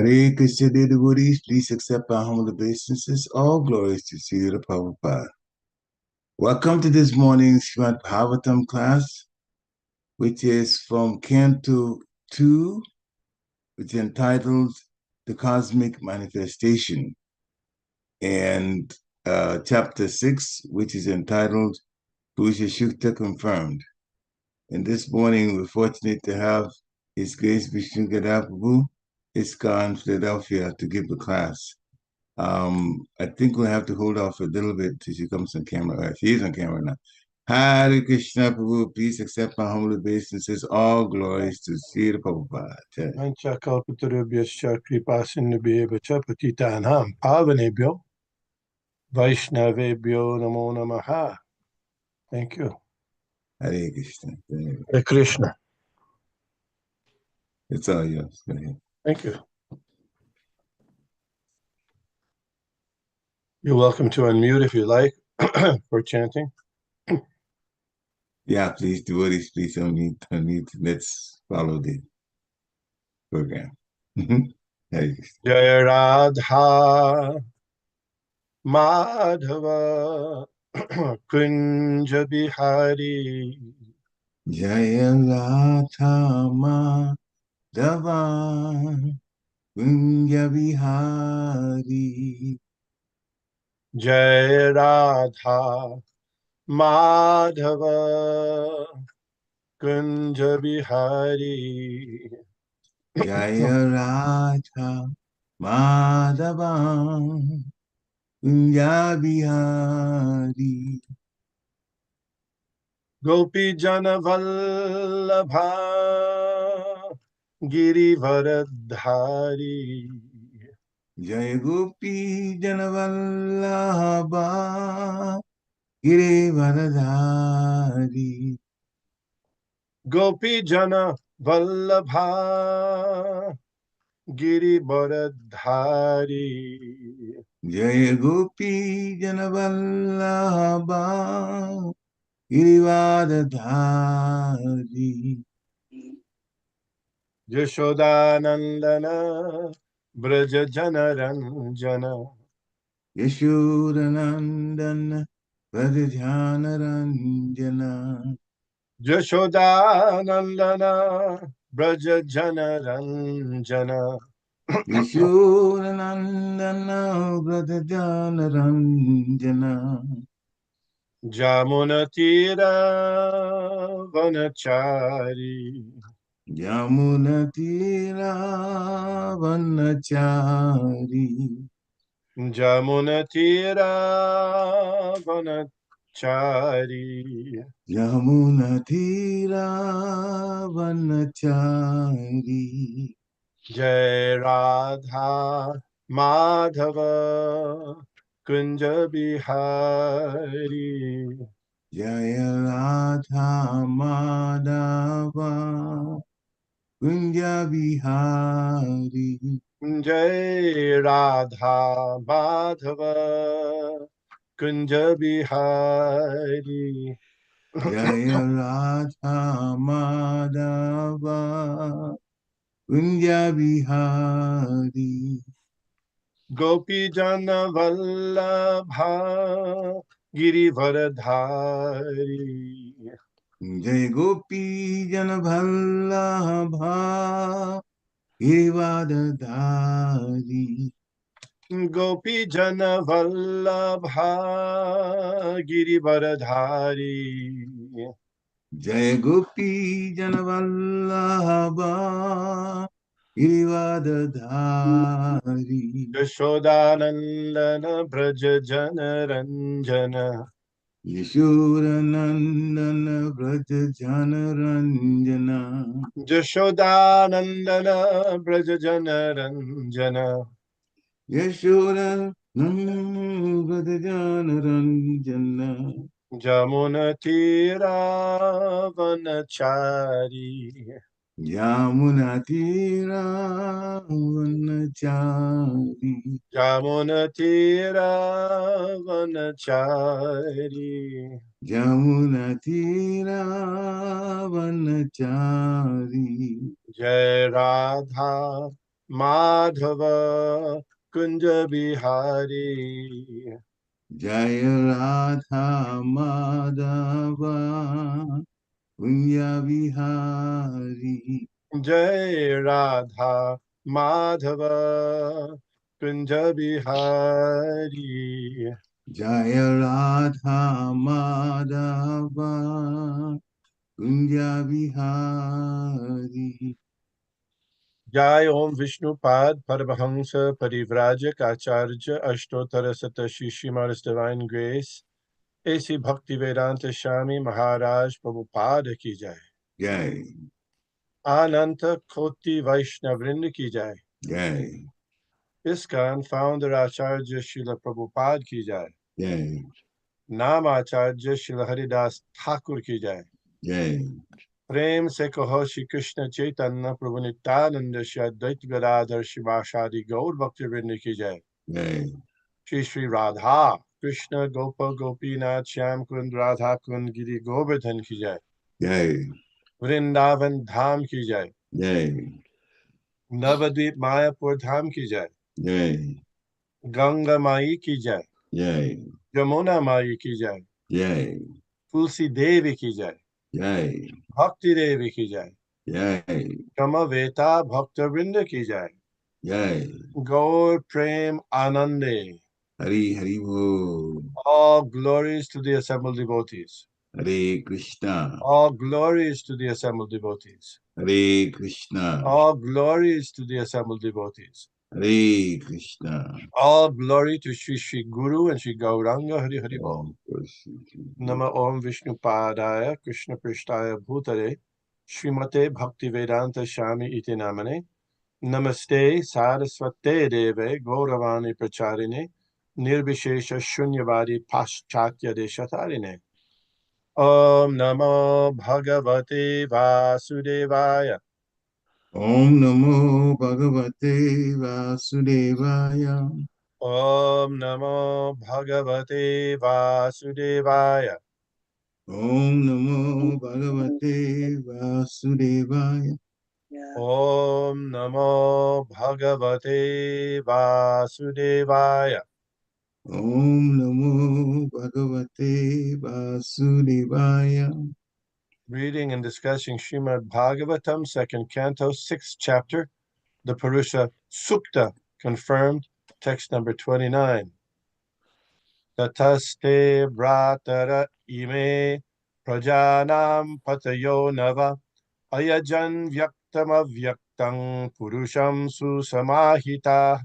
Hare Krishna, dear devotees, please accept our humble obeisances. All glories to Srila Prabhupada. Welcome to this morning's Srimad Bhagavatam class, which is from Canto 2, which is entitled The Cosmic Manifestation, and Chapter 6, which is entitled puruṣaṁ Confirmed. And this morning, we're fortunate to have His Grace Vishnugada Prabhu, ISKCON, Philadelphia, to give the class. I think we'll have to hold off a little bit till she comes on camera. She is on camera now. Hare Krishna Prabhu, please accept my humble obeisances. All glories to Srila Prabhupada. Manchakalpatarubhyascha kripasindhubhyev cha patitānaṁ pavanebhyo Vaishnavebhyo namo namaha. Thank you. Hare Krishna. Hare Krishna. It's all yours. Go ahead. Thank you. You're welcome to unmute if you like for chanting. Yeah, please, devotees, please unmute. Let's follow the program. Hare Krishna. Jaya Radha Madhava Kunja Bihari Jaya Radha Madhava Kunja Bihari. Jaya Radha Madhava Kunja Bihari Jaya Radha Madhava Kunja Bihari. Gopi Jana Vallabha Girivaradhari Jaya Gopi Janavallabha Girivaradhari. Gopi Jana Vallabha Girivaradhari Jaya Gopi Janavallabha Girivaradhari. Yashodanandana Braja Jana Ranjana Yashodanandana Pradhyana Ranjana. Yashodanandana Braja Jana Ranjana Vishnugada Pradhyana Ranjana. Jamunatira Vanachari Yamunatira Vanachari. Jamunatira Vanachari Yamunatira Vanachari. Jai Radha Madhava Kunja Bihari Jaya Radha Madhava Kunja Bihari. Jai Radha Madhava Kunja Bihari Jaya Radha Madhava Kunja Bihari. Gopi Jana Vallabha Girivaradhari Jai Gopi Janavallabha Girivaradhari. Gopi Jana Vallabha Girivaradhari Jai Gopi Janavallabha Girivaradhari. Yashodanandana Braja Jana Ranjana Yashodanandana Vrajajana Ranjana. Yashodanandana Braja Jana Ranjana Yashodanandana Vrajajana Ranjana. Jamunatira Vanachari Yamunatira Vanachari. Jamunatira Vanachari Yamunatira Vanachari. Jai Radha Madhava Kunja Bihari. Jaya Radha Madhava Kunya Vihari. Jai Radha Madhava Kunja Bihari. Jaya Radha Madhava Kunya Vihari. Jai Om Vishnupad Paramahamsa Parivrajak Acharya Ashtotara Satashimaras Divine Grace A.C. Bhaktivedanta Swami Maharaj Prabhupada ki jai. Jai. Ananta Koti Vaishnavrinda ki jai. Jai. ISKCON founder Acharya Srila Prabhupada ki jai. Jai. Nama Acharya Srila Haridas Thakur ki jai. Jai. प्रेम से कहो श्री कृष्ण चैतन्य प्रभु नित्यानंद श्री अद्वैत गदाधर शिवासादि गौर भक्तवृंद की जय। Jai. Shri Shri Radha Krishna गोप गोपीनाथ श्याम कुंद राधा कुंद गिरि गोवर्धन की जय। Jai. Vrindavan धाम की जय। Jai. नवद्वीप मायापुर धाम की जय। Jai. गंगा माई की जय। Jai. यमुना माई की जय। Jai. तुलसी देवी की जय। Jai. भक्ति देवी की जय। Jai. समवेता भक्तवृंद की जय। Jai. Gaur Prem Anande. Hari Hari Bo. All glories to the assembled devotees. Hare Krishna. All glories to the assembled devotees. Hare Krishna. All glories to the assembled devotees. Hare Krishna. All glory to Sri Sri Guru and Sri Gauranga Hari Hari Bol. Nama Om Vishnupadaya Krishna Prishtaya Bhutare Srimate Bhaktivedanta Swami Iti Namane Namaste Saraswate Deve Gauravani Pracharine Nirvishesha Shunyavadi Paschatya Deshatarine. Om Namo Bhagavate Vasudevaya. Om Namo Bhagavate Vasudevaya. Om Namo Bhagavate Vasudevaya. Om Namo Bhagavate Vasudevaya. Om Namo Bhagavate Vasudevaya. Om Namo Bhagavate Vasudevaya. Reading and discussing Srimad Bhagavatam, second canto, 6th chapter, the puruṣaṁ Sukta, confirmed, text number 29. Tatas bhrātara ime prajānāṁ patayo nava ayajan vyaktam avyaktaṁ puruṣaṁ su-samāhitāḥ.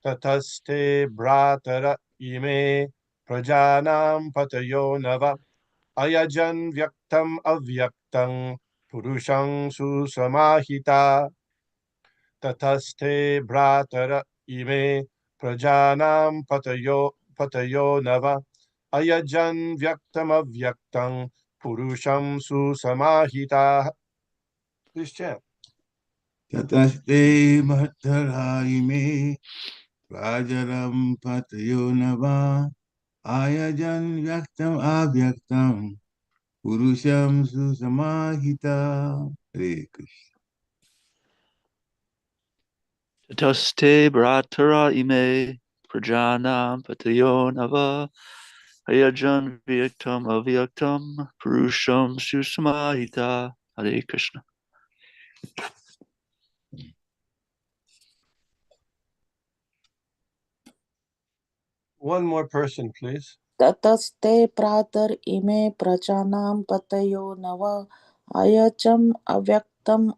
Tatas bhrātara ime prajānāṁ patayo nava ayajan vyaktam avyaktaṁ puruṣaṁ su-samāhitāḥ. Tatas bhrātara ime prajānāṁ patayo nava ayajan vyaktam avyaktaṁ puruṣaṁ su-samāhitāḥ. Please chant. Tataste bhātara prajaram patayo nava ayajan vyaktam avyaktam puruṣaṁ su-samāhitāḥ. Hare Krishna. Tatas bhrātara ime prajānāṁ patayo nava ayajan vyaktam avyaktam puruṣaṁ su-samāhitāḥ. Hare Krishna. One more person, please. tatas bhrātara ime prajānāṁ patayo nava ayajan avyaktam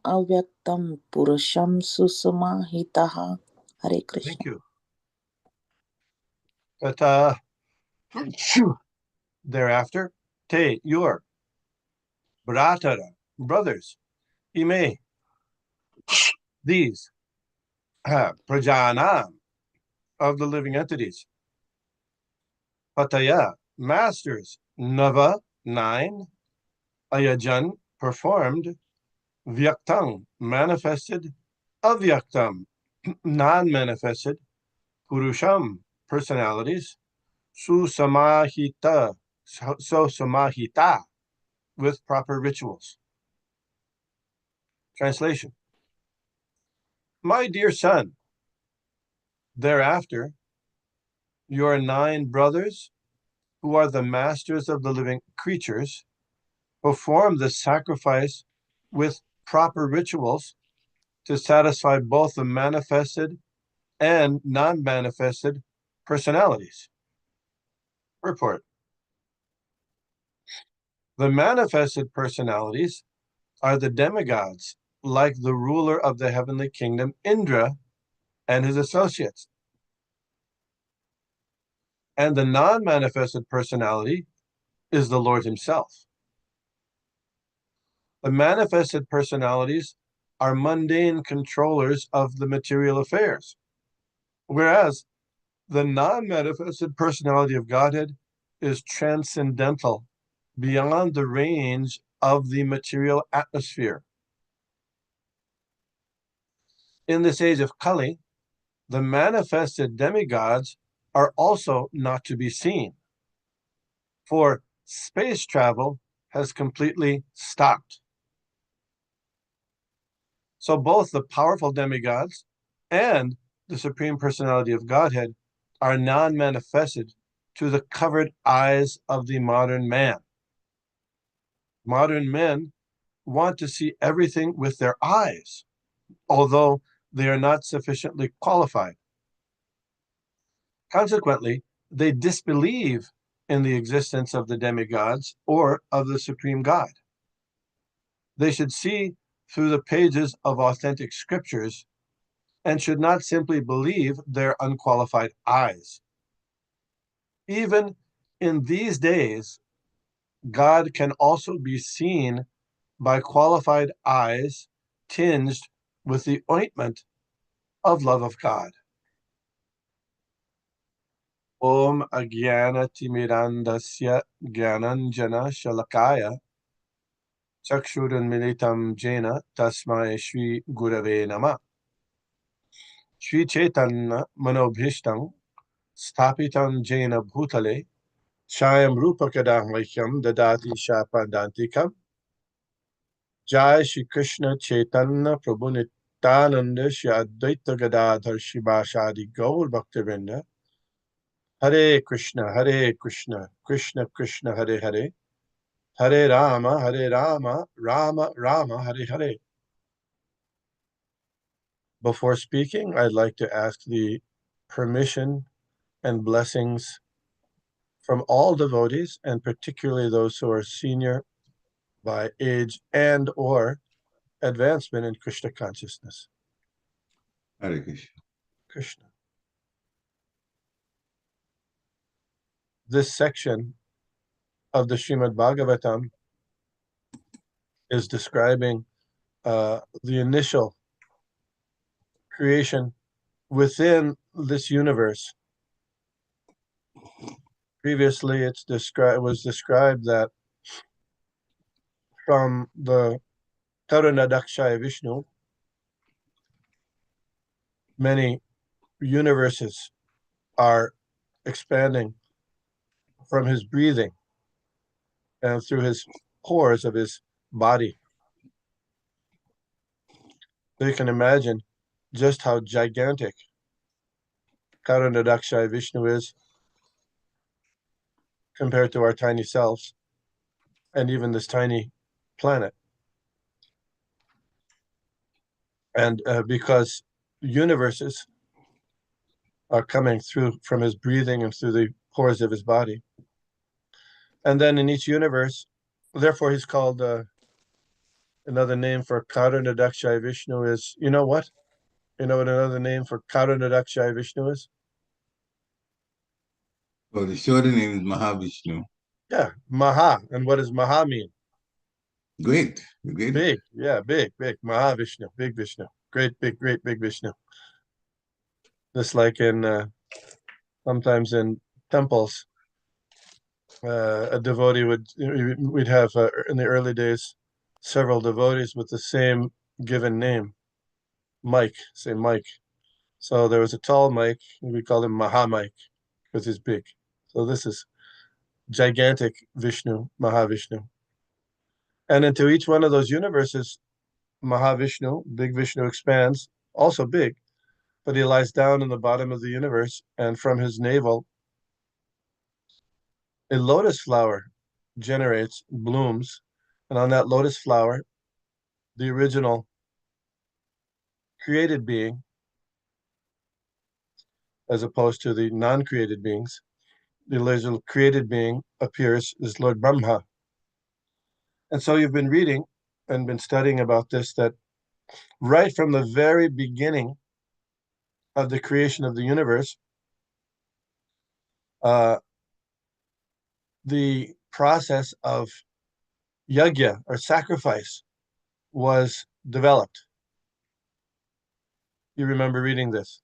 puruṣaṁ su-samāhitāḥ. Hare Krishna. Thank you. Tata. Thereafter, te, your, bhrātara, brothers, ime, these, prajānāṁ, of the living entities, patayo, masters, nava, 9, ayajan, performed, vyaktam, manifested, avyaktam, non-manifested, puruṣaṁ, personalities, su-samāhitāḥ, with proper rituals. Translation. My dear son, thereafter, your 9 brothers, who are the masters of the living creatures, perform the sacrifice with proper rituals to satisfy both the manifested and non-manifested personalities. Report. The manifested personalities are the demigods, like the ruler of the heavenly kingdom, Indra, and his associates. And the non-manifested personality is the Lord himself. The manifested personalities are mundane controllers of the material affairs, whereas the non-manifested personality of Godhead is transcendental, beyond the range of the material atmosphere. In this age of Kali, the manifested demigods are also not to be seen, for space travel has completely stopped. So both the powerful demigods and the Supreme Personality of Godhead are non-manifested to the covered eyes of the modern man. Modern men want to see everything with their eyes, although they are not sufficiently qualified. Consequently, they disbelieve in the existence of the demigods or of the Supreme God. They should see through the pages of authentic scriptures and should not simply believe their unqualified eyes. Even in these days, God can also be seen by qualified eyes tinged with the ointment of love of God. Om Agyana Timirandasya Gyananjana Shalakaya Chakshurunmilitam Jena Tasmai Shri Gurave Nama Shri Chaitanya Manobhishtam Stapitam Jena Bhutale Shayam Rupakadahyam Dadati Shapandantikam Jai Shri Krishna Chaitanya Prabhu Nityananda Shri Advaita Gadadhar Shivashadi Gaur Bhaktivinoda Hare Krishna, Krishna Krishna, Hare Hare, Hare Rama, Rama Rama, Hare Hare. Before speaking, I'd like to ask the permission and blessings from all devotees, and particularly those who are senior by age and or advancement in Krishna consciousness. Hare Krishna. Krishna. This section of the Srimad Bhagavatam is describing the initial creation within this universe. Previously, it was described that from the Karanadakshaya Vishnu, many universes are expanding from his breathing and through his pores of his body. So you can imagine just how gigantic Karanadakshaya Vishnu is compared to our tiny selves and even this tiny planet. And because universes are coming through from his breathing and through the pores of his body. And then in each universe, therefore he's called, another name for Karanadakshaya Vishnu is, you know what? You know what another name for Karanadakshaya Vishnu is? Well, the shorter name is Mahavishnu. Yeah, Maha. And what does Maha mean? Great. Great. Big. Yeah, big. Mahavishnu, big Vishnu. Great, big Vishnu. Just like in, sometimes in temples, a devotee we'd have in the early days, several devotees with the same given name, Mike, say Mike. So there was a tall Mike, and we called him Maha Mike because he's big. So this is gigantic Vishnu, Mahavishnu. And into each one of those universes, Mahavishnu, big Vishnu expands also big, but he lies down in the bottom of the universe, and from his navel, a lotus flower blooms, and on that lotus flower, the original created being, as opposed to the non-created beings, the original created being appears as Lord Brahma. And so you've been reading and been studying about this, that right from the very beginning of the creation of the universe, the process of yajna, or sacrifice, was developed. You remember reading this.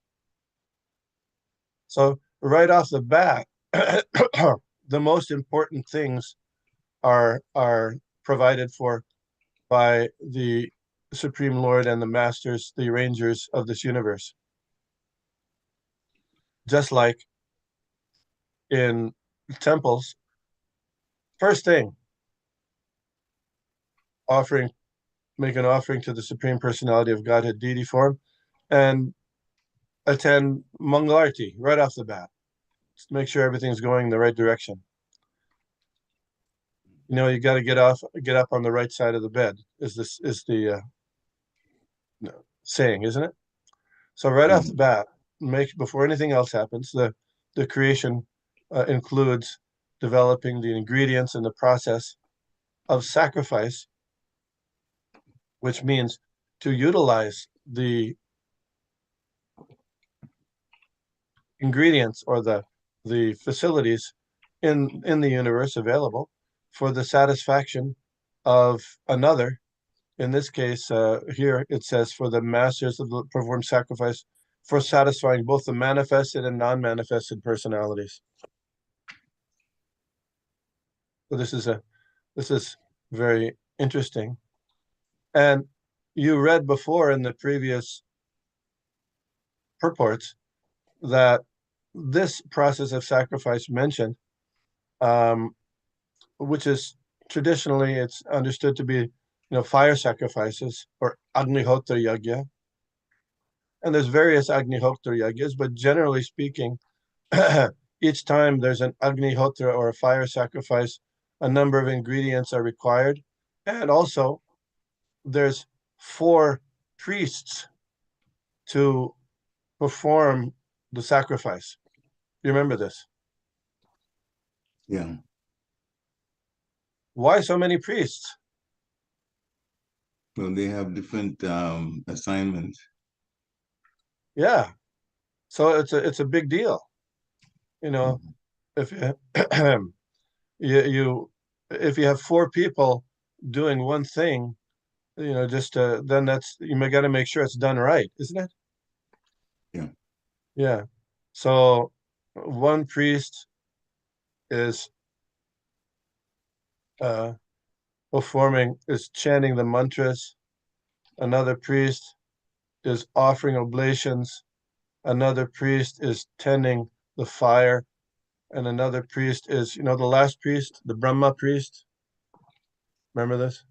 So right off the bat, the most important things are provided for by the Supreme Lord and the Masters, the arrangers of this universe. Just like in temples, first thing, make an offering to the Supreme Personality of Godhead deity form, and attend Mangalarti right off the bat. Just make sure everything's going in the right direction. You know, you got to get up on the right side of the bed. Is the saying, isn't it? So right off the bat, before anything else happens, the creation includes developing the ingredients and the process of sacrifice, which means to utilize the ingredients or the facilities in the universe available for the satisfaction of another. In this case, here it says for the masters to perform sacrifice for satisfying both the manifested and non-manifested personalities. So this is very interesting. And you read before in the previous purports that this process of sacrifice mentioned, which is traditionally, it's understood to be, fire sacrifices, or Agnihotra Yajna. And there's various Agnihotra Yajnas, but generally speaking, each time there's an Agnihotra or a fire sacrifice, a number of ingredients are required. And also, there's 4 priests to perform the sacrifice. You remember this? Yeah. Why so many priests? Well, they have different assignments. Yeah. So it's a big deal. If if you have 4 people doing one thing, then you got to make sure it's done right, isn't it? Yeah. Yeah. So one priest is chanting the mantras. Another priest is offering oblations. Another priest is tending the fire. And another priest is, the last priest, the Brahma priest. Remember this?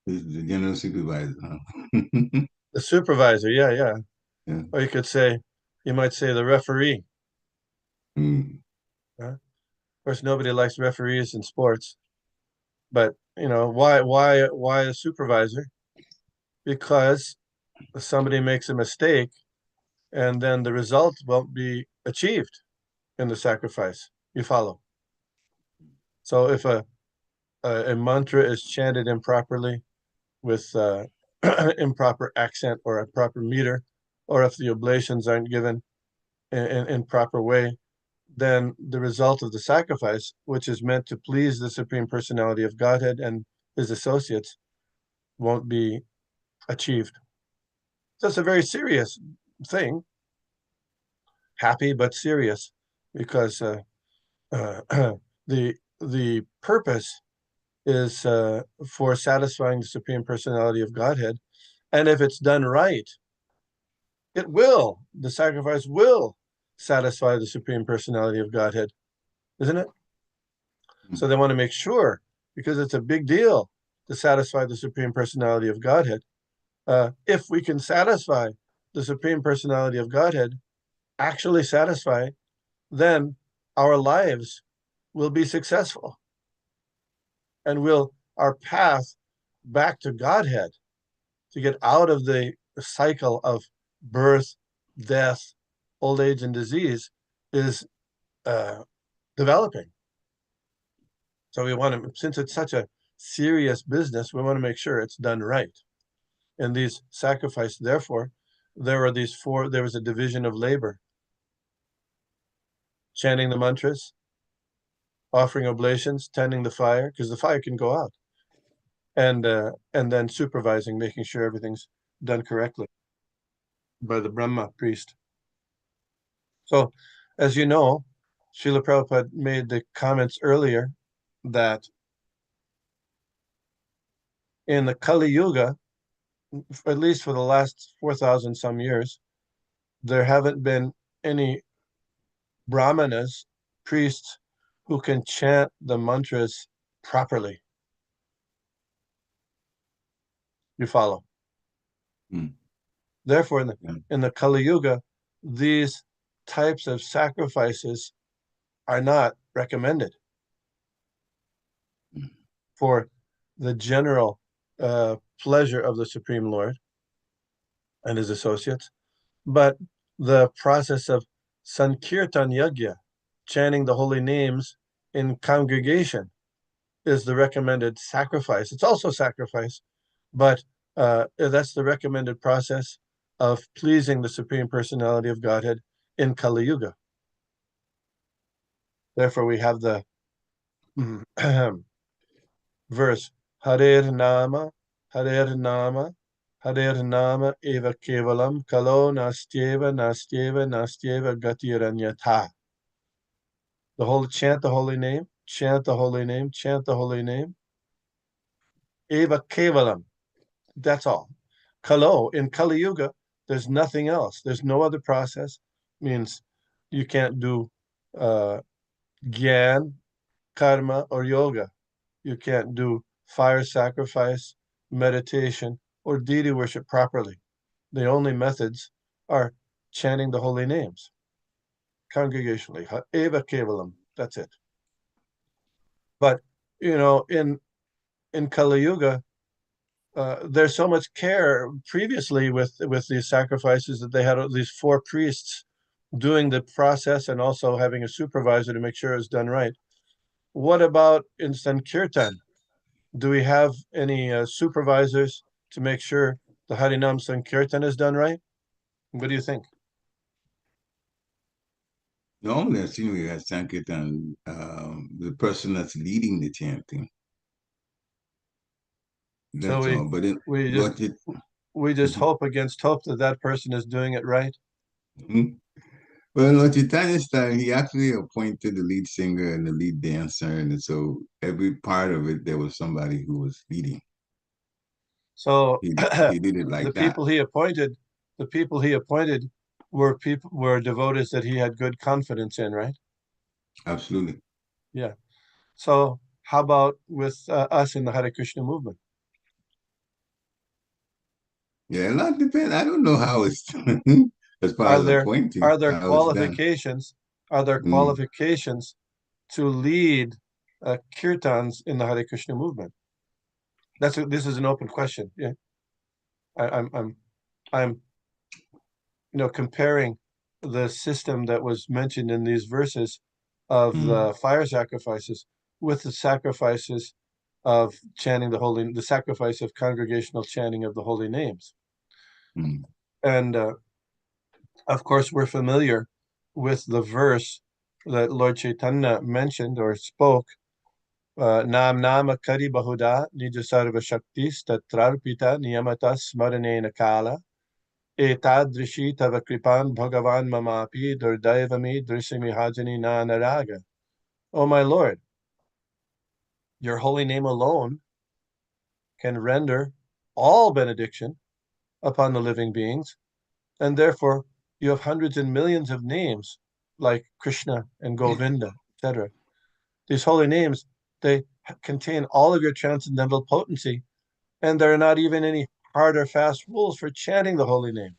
The general supervisor. The supervisor, yeah. Or you might say the referee. Of course, nobody likes referees in sports. But, why a supervisor? Because somebody makes a mistake and then the result won't be achieved in the sacrifice. You follow? So if a mantra is chanted improperly with improper accent or a proper meter, or if the oblations aren't given in proper way, then the result of the sacrifice, which is meant to please the Supreme Personality of Godhead and his associates, won't be achieved. So it's a very serious thing, happy but serious, because the purpose is for satisfying the Supreme Personality of Godhead. And if it's done right, the sacrifice will satisfy the Supreme Personality of Godhead, isn't it? So they want to make sure, because it's a big deal to satisfy the Supreme Personality of Godhead. If we can satisfy the Supreme Personality of Godhead actually satisfy, then our lives will be successful. And our path back to Godhead, to get out of the cycle of birth, death, old age, and disease, is developing. So we want to, since it's such a serious business, we want to make sure it's done right. And these sacrifices, therefore, there was a division of labor. Chanting the mantras, offering oblations, tending the fire, because the fire can go out. And then supervising, making sure everything's done correctly by the Brahma priest. So, as you know, Srila Prabhupada made the comments earlier that in the Kali Yuga, at least for the last 4,000 some years, there haven't been any brahmanas, priests, who can chant the mantras properly. You follow? Therefore, in the Kali Yuga, these types of sacrifices are not recommended for the general pleasure of the Supreme Lord and his associates, but the process of Sankirtan Yajna, chanting the holy names in congregation, is the recommended sacrifice. It's also sacrifice, but that's the recommended process of pleasing the Supreme Personality of Godhead in Kali Yuga. Therefore, we have the verse, Harer Nama, Harer Nama, Harer Nama eva kevalam, kalo nastyeva, nastyeva, nastyeva gatiranyatha. Chant the holy name, chant the holy name, chant the holy name. Eva kevalam, that's all. Kalo, in Kali Yuga, there's nothing else. There's no other process. Means you can't do gyan, karma, or yoga. You can't do fire sacrifice, meditation, or deity worship properly. The only methods are chanting the holy names congregationally. Eva kevalam, that's it. But, in Kali Yuga, there's so much care previously with these sacrifices that they had these 4 priests doing the process and also having a supervisor to make sure it's done right. What about in Sankirtan? Do we have any supervisors to make sure the Harinam Sankirtan is done right? What do you think? Normally, I've seen we have Sankirtan, the person that's leading the chanting. That's all. But we just hope against hope that person is doing it right. Well, in Lord Chaitanya's time, he actually appointed the lead singer and the lead dancer, and so every part of it, there was somebody who was leading. So he did it like the that. people he appointed were devotees that he had good confidence in, right? Absolutely. Yeah. So how about with us in the Hare Krishna movement? Yeah, a lot depends. I don't know how it's as far as appointing. Are there qualifications? Are there qualifications to lead kirtans in the Hare Krishna movement? This is an open question. Yeah, I'm comparing the system that was mentioned in these verses of the fire sacrifices with the sacrifices of chanting the sacrifice of congregational chanting of the holy names. And of course, we're familiar with the verse that Lord Chaitanya mentioned or spoke, Nam Nama Kari Bahuda Nija Sarva Shaktis Tatrarpita Niyamata Smaranena Kala Etadrishi Tava Kripan Bhagavan Mamapi Durdaivami Drisimi Hajani Nanaraga. Oh my Lord, your holy name alone can render all benediction upon the living beings, and therefore you have hundreds and millions of names like Krishna and Govinda, etc. These holy names, they contain all of your transcendental potency, and there are not even any hard or fast rules for chanting the holy name.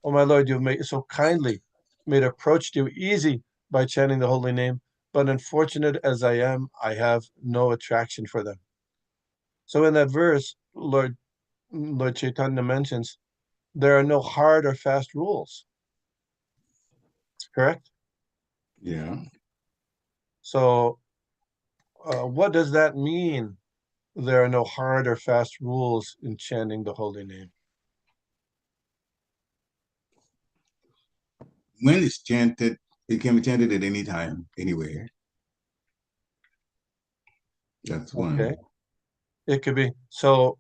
Oh my Lord, you've made so kindly made approach to you easy by chanting the holy name, but unfortunate as I am, I have no attraction for them. So in that verse, Lord Chaitanya mentions there are no hard or fast rules. Correct? Yeah. So what does that mean? There are no hard or fast rules in chanting the holy name. When it's chanted, it can be chanted at any time, anywhere. That's one. Okay. It could be. So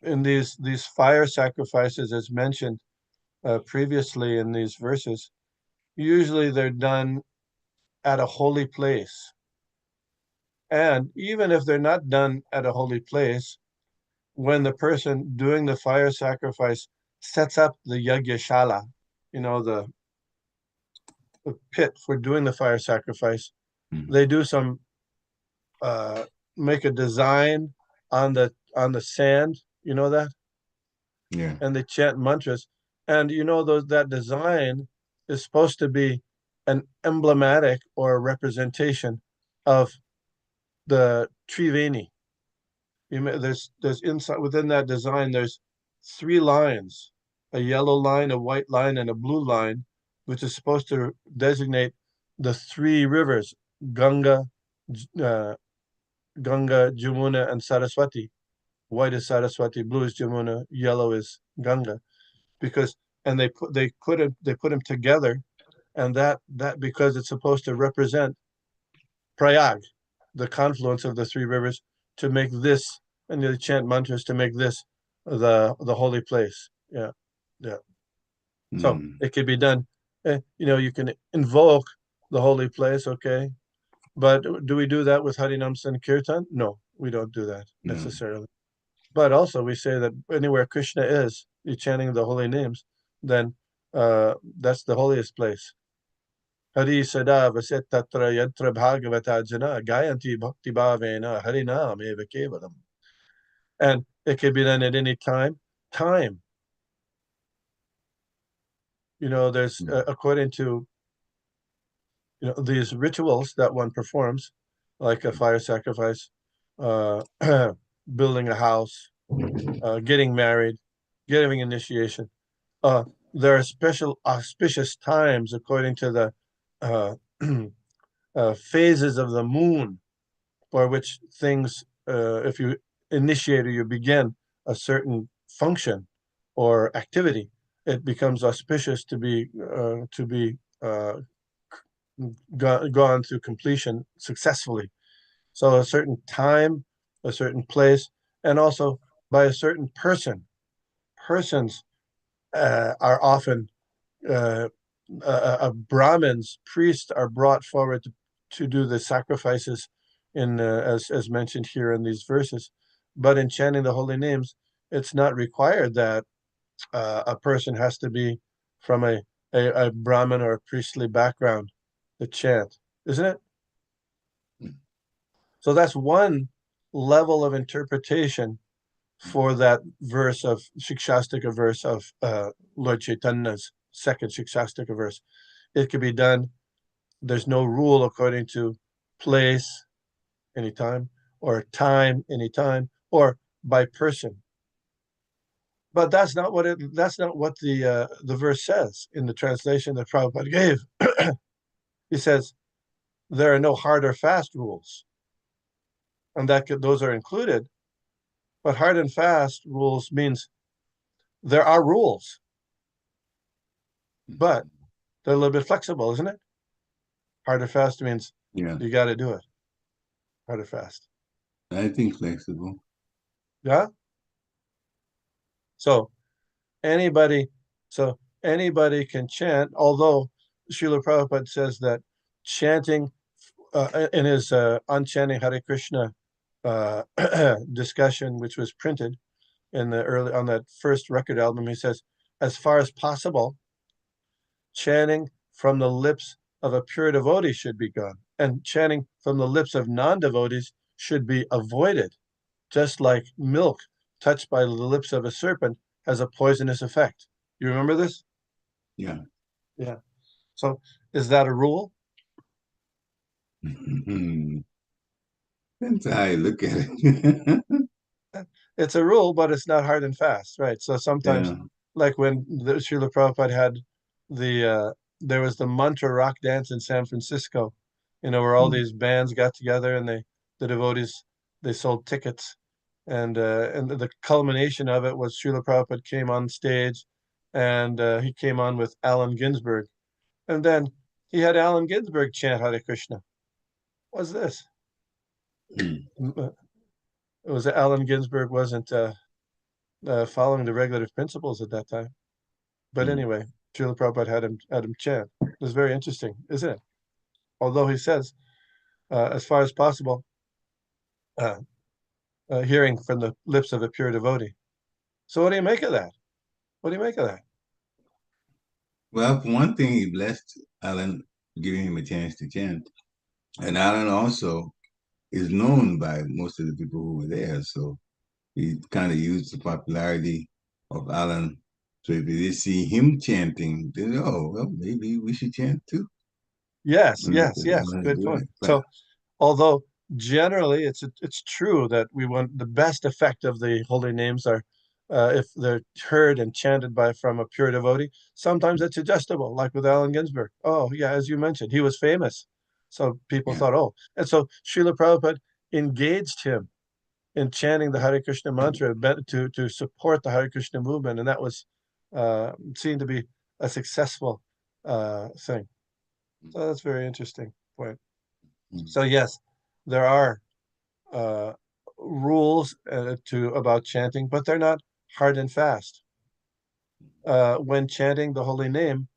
in these fire sacrifices, as mentioned previously in these verses, usually they're done at a holy place. And even if they're not done at a holy place, when the person doing the fire sacrifice sets up the yagyashala, the pit for doing the fire sacrifice, they do some make a design on the sand, you know that? Yeah. And they chant mantras. And that design is supposed to be an emblematic or a representation of the Triveni. There's inside within that design, there's 3 lines, a yellow line, a white line, and a blue line, which is supposed to designate the 3 rivers, Ganga, uh, Jamuna, and Saraswati. White is Saraswati, blue is Jamuna, yellow is Ganga, and they put them together, and that because it's supposed to represent Prayag, the confluence of the 3 rivers, to make this, and they chant mantras to make this the holy place. Yeah. So it could be done. You can invoke the holy place, okay, but do we do that with Harinam Sankirtan? No, we don't do that necessarily. But also we say that anywhere Krishna is, you're chanting the holy names, then that's the holiest place. Hari sada vaset tatra yantra bhagavata jana gayanti bhakti bhavena harinam eva kevalam. And it can be done at any time. There's according to these rituals that one performs, like a fire sacrifice, building a house, getting married, getting initiation. There are special auspicious times according to the phases of the moon, for which things, if you initiate or you begin a certain function or activity, it becomes auspicious to be gone through completion successfully. So a certain time, a certain place, and also by a certain person. Persons are often Brahmins, priests are brought forward to do the sacrifices as mentioned here in these verses. But in chanting the holy names, it's not required that a person has to be from a Brahmin or a priestly background to chant, isn't it? So that's one level of interpretation for that verse of Shikshastika verse of Lord Chaitanya's second Shikshastika verse. It could be done. There's no rule according to place, anytime, or time, anytime, or by person. But that's not what the verse says in the translation that Prabhupada gave. He says there are no hard or fast rules, and those are included. But hard and fast rules means there are rules, but they're a little bit flexible, isn't it? Hard or fast means you got to do it. Hard or fast. I think flexible. Yeah. So anybody can chant, although Srila Prabhupada says that chanting in his Unchanting Hare Krishna discussion, which was printed on that first record album, he says, as far as possible, chanting from the lips of a pure devotee should be gone, and chanting from the lips of non-devotees should be avoided, just like milk touched by the lips of a serpent has a poisonous effect. You remember this? Yeah. Yeah. So is that a rule? Depends how you look at it. It's a rule, but it's not hard and fast, right? So sometimes, Yeah. like when the Srila Prabhupada had there was the mantra rock dance in San Francisco, where all these bands got together and the devotees, they sold tickets, and the culmination of it was Srila Prabhupada came on stage, and he came on with Allen Ginsberg, and then he had Allen Ginsberg chant Hare Krishna. What's this? It was Allen Ginsberg wasn't following the regulative principles at that time. But anyway, Srila Prabhupada had him chant. It was very interesting, isn't it? Although he says, as far as possible, hearing from the lips of a pure devotee. So what do you make of that? What do you make of that? Well, for one thing, he blessed Alan, giving him a chance to chant. And Alan also is known by most of the people who were there. So he kind of used the popularity of Alan. So if they see him chanting, then, oh, well, maybe we should chant too. Yes, I'm yes, yes. gonna Good do point. it. But, So, although generally it's true that we want the best effect of the holy names are if they're heard and chanted by from a pure devotee. Sometimes it's adjustable, like with Allen Ginsberg. Oh, yeah, as you mentioned, he was famous, so people yeah. thought, oh, and so Srila Prabhupada engaged him in chanting the Hare Krishna mantra to support the Hare Krishna movement, and that was seen to be a successful thing. So that's very interesting point. So yes, there are uh, rules about chanting, but they're not hard and fast. When chanting the holy name,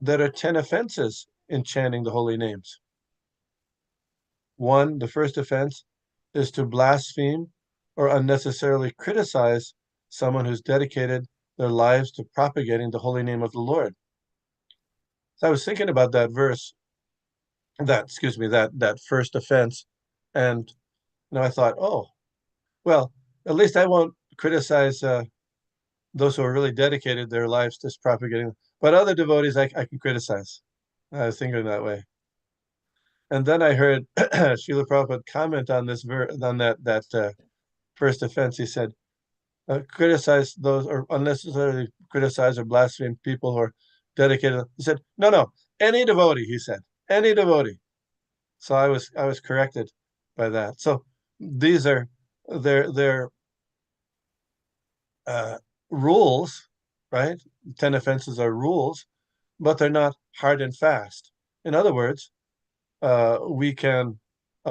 there are 10 offenses in chanting the holy names. One, the first offense is to blaspheme or unnecessarily criticize someone who's dedicated their lives to propagating the holy name of the Lord. So I was thinking about that verse, that first offense, and I thought, oh, well, at least I won't criticize those who are really dedicated their lives to propagating. But other devotees, I can criticize. I was thinking that way. And then I heard Srila Prabhupada comment on this on that first offense. He said, criticize those or unnecessarily criticize or blaspheme people who are dedicated. He said, no, any devotee. He said, any devotee. So I was corrected by that. So these are they're rules, right? 10 offenses are rules, but they're not hard and fast. In other words, a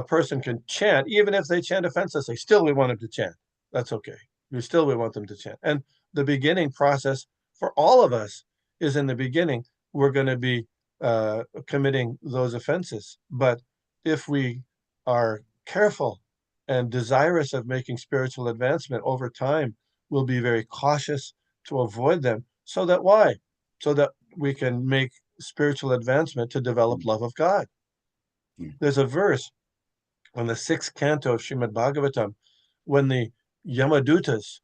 person can chant, even if they chant offenselessly, still we want them to chant. That's okay. We want them to chant. And the beginning process for all of us is in the beginning, we're going to be committing those offenses. But if we are careful and desirous of making spiritual advancement over time, we'll be very cautious to avoid them. So that why? So that we can make spiritual advancement to develop love of God. There's a verse on the 6th canto of Srimad Bhagavatam when the Yamadutas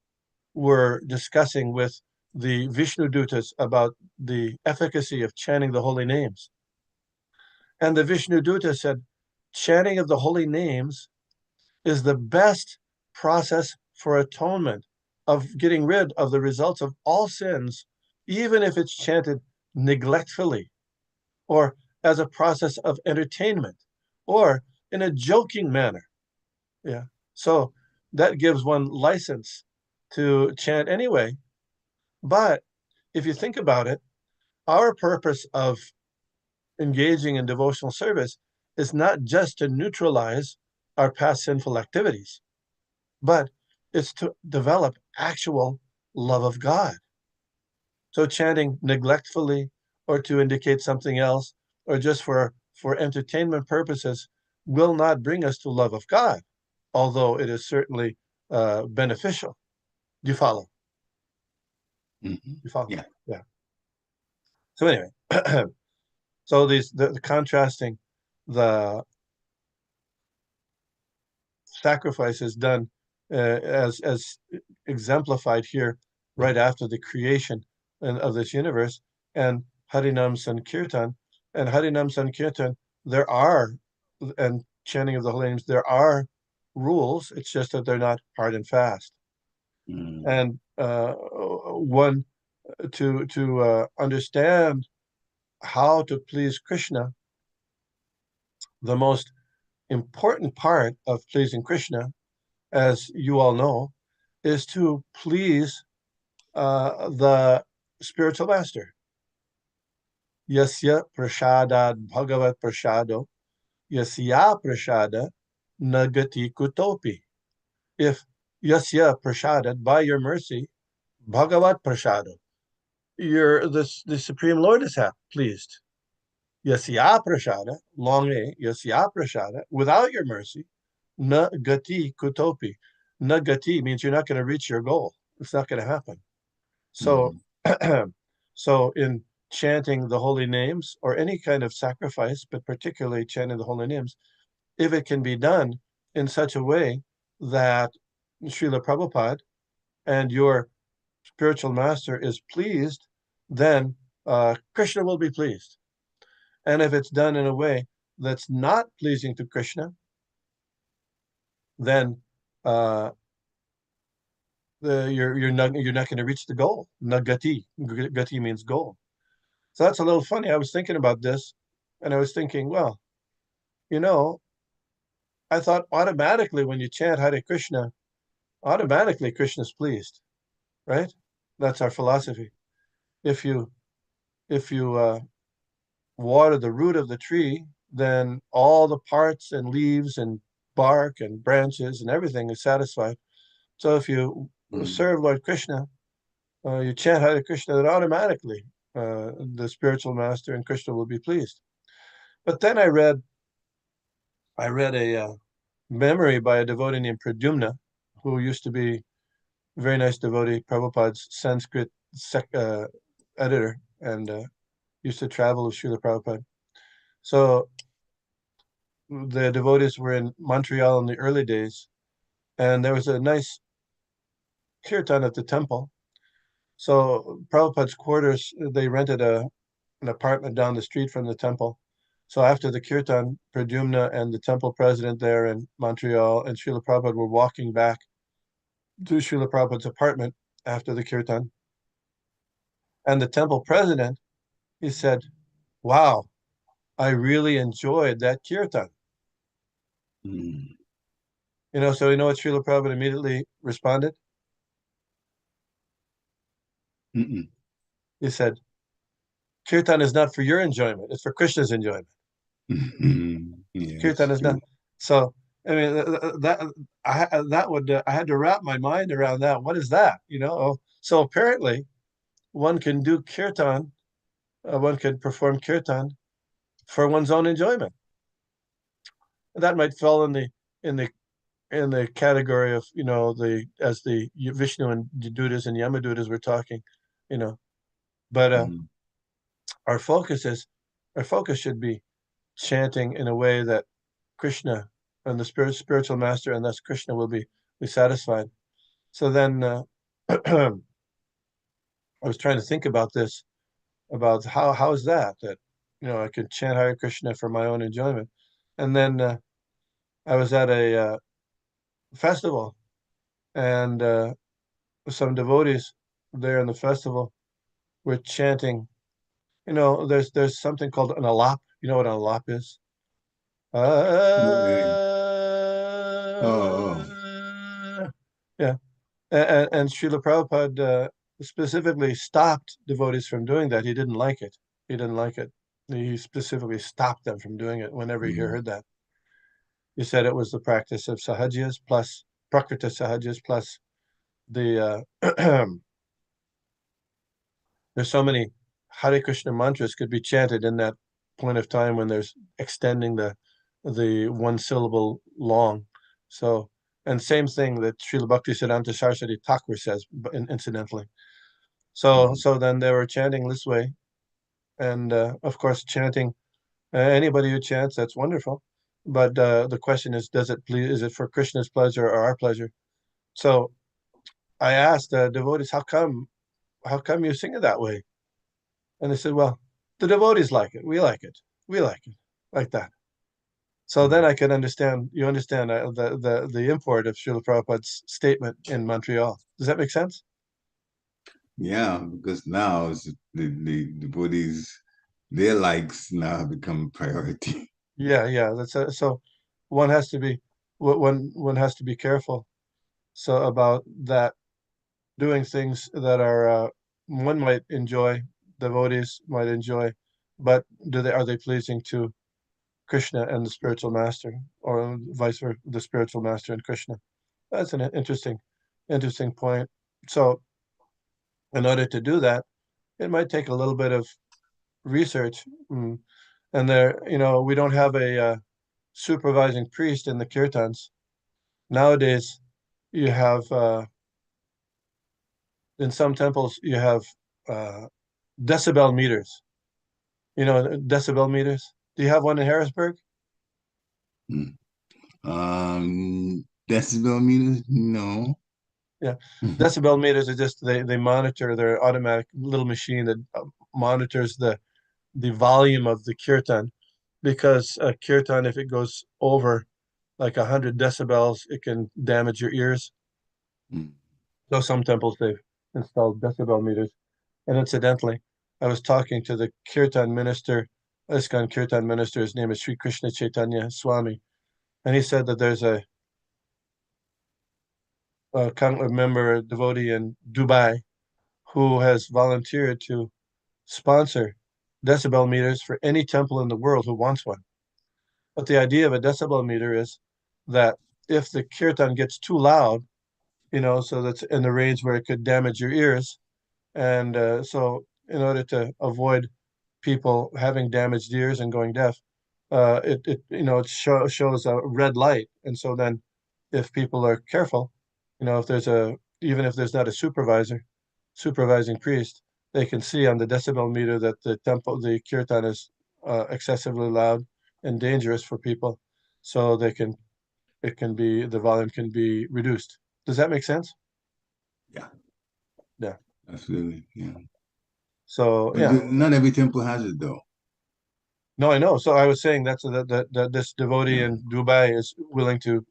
were discussing with the Vishnudutas about the efficacy of chanting the holy names. And the Vishnuduta said, chanting of the holy names is the best process for atonement, of getting rid of the results of all sins, even if it's chanted neglectfully or as a process of entertainment or in a joking manner. Yeah. So that gives one license to chant anyway. But if you think about it, our purpose of engaging in devotional service is not just to neutralize our past sinful activities, but it's to develop actual love of God. So chanting neglectfully or to indicate something else or just for entertainment purposes will not bring us to love of God, although it is certainly beneficial. Do you follow? You follow? Yeah. Yeah. So anyway, so the contrasting the sacrifices done as exemplified here right after the creation of this universe, and Harinam Sankirtan. And Harinam Sankirtan, there are, and chanting of the holy names, there are rules. It's just that they're not hard and fast. And one to understand how to please Krishna, the most important part of pleasing Krishna, as you all know, is to please the spiritual master. Yasya prashadad bhagavat prashado, yasya prashada nagati kutopi. If yasya prashadad, by your mercy, bhagavat prashado, the Supreme Lord is pleased. Yasya prashada, long a, yasya prashada, without your mercy, na gati kutopi. Na gati means you're not going to reach your goal. It's not going to happen. So, so in chanting the holy names or any kind of sacrifice, but particularly chanting the holy names, if it can be done in such a way that Srila Prabhupada and your spiritual master is pleased, then Krishna will be pleased. And if it's done in a way that's not pleasing to Krishna, then you're not going to reach the goal. Nagati. Gati means goal. So that's a little funny. I was thinking about this, and I was thinking, well, I thought automatically when you chant Hare Krishna, automatically Krishna's pleased, right? That's our philosophy. If you water the root of the tree, then all the parts and leaves and bark and branches and everything is satisfied. So if you serve Lord Krishna, you chant Hare Krishna, then automatically the spiritual master and Krishna will be pleased. But then I read a memory by a devotee named Pradyumna, who used to be a very nice devotee, Prabhupada's Sanskrit editor, and used to travel with Srila Prabhupada. So the devotees were in Montreal in the early days, and there was a nice kirtan at the temple. So Prabhupada's quarters, they rented an apartment down the street from the temple. So after the kirtan, Pradyumna and the temple president there in Montreal and Srila Prabhupada were walking back to Srila Prabhupada's apartment after the kirtan. And the temple president, he said, wow, I really enjoyed that kirtan. So you know what Srila Prabhupada immediately responded? He said, kirtan is not for your enjoyment, it's for Krishna's enjoyment. Yes, kirtan is not. So, I mean, I had to wrap my mind around that. What is that? So apparently one can do kirtan, one can perform kirtan for one's own enjoyment. That might fall in the category of, as the Vishnu and Dudas and Yamadutas were talking, but our focus should be chanting in a way that Krishna and the spiritual master and thus Krishna will be satisfied. So then I was trying to think about this, about how is that I could chant Hare Krishna for my own enjoyment. And then I was at a festival, and some devotees there in the festival were chanting. There's something called an alap. You know what an alap is? Yeah. And Srila Prabhupada specifically stopped devotees from doing that. He didn't like it. He specifically stopped them from doing it whenever he heard that. He said it was the practice of sahajiyas plus prakrita sahajiyas plus the there's so many Hare Krishna mantras could be chanted in that point of time when there's extending the one syllable long. So, and same thing that Srila Bhaktisiddhanta Saraswati Thakur says, incidentally. So then they were chanting this way, and of course chanting. Anybody who chants, that's wonderful. But the question is, is it for Krishna's pleasure or our pleasure? So I asked devotees, how come you sing it that way? And they said, well, The devotees like it. We like it. We like it. Like that. So then I can understand, you understand the import of Srila Prabhupada's statement in Montreal. Does that make sense? Yeah, because now it's the devotees, their likes now have become a priority. Yeah. So one has to be one has to be careful. So about that, doing things that are one might enjoy, devotees might enjoy, but are they pleasing to Krishna and the spiritual master, or vice versa, the spiritual master and Krishna? That's an interesting point. So in order to do that, it might take a little bit of research. And there, we don't have a supervising priest in the kirtans. Nowadays, you have in some temples you have decibel meters. Decibel meters. Do you have one in Harrisburg? Hmm. Decibel meters? No. Yeah, decibel meters are just they monitor their automatic little machine that monitors the volume of the kirtan, because a kirtan, if it goes over like 100 decibels, it can damage your ears. Hmm. So some temples they've installed decibel meters. And incidentally, I was talking to the kirtan minister, ISKCON kirtan minister. His name is Sri Krishna Chaitanya Swami, and he said that there's a member, a devotee in Dubai, who has volunteered to sponsor decibel meters for any temple in the world who wants one. But the idea of a decibel meter is that if the kirtan gets too loud, so that's in the range where it could damage your ears, and so in order to avoid people having damaged ears and going deaf, it shows a red light, and so then if people are careful, if there's even if there's not a supervising priest, they can see on the decibel meter that the kirtan is excessively loud and dangerous for people, so the volume can be reduced. Does that make sense? Yeah, Yeah. absolutely. Yeah. So But yeah. not every temple has it though. No, I know. So I was saying that this devotee Yeah. in Dubai is willing to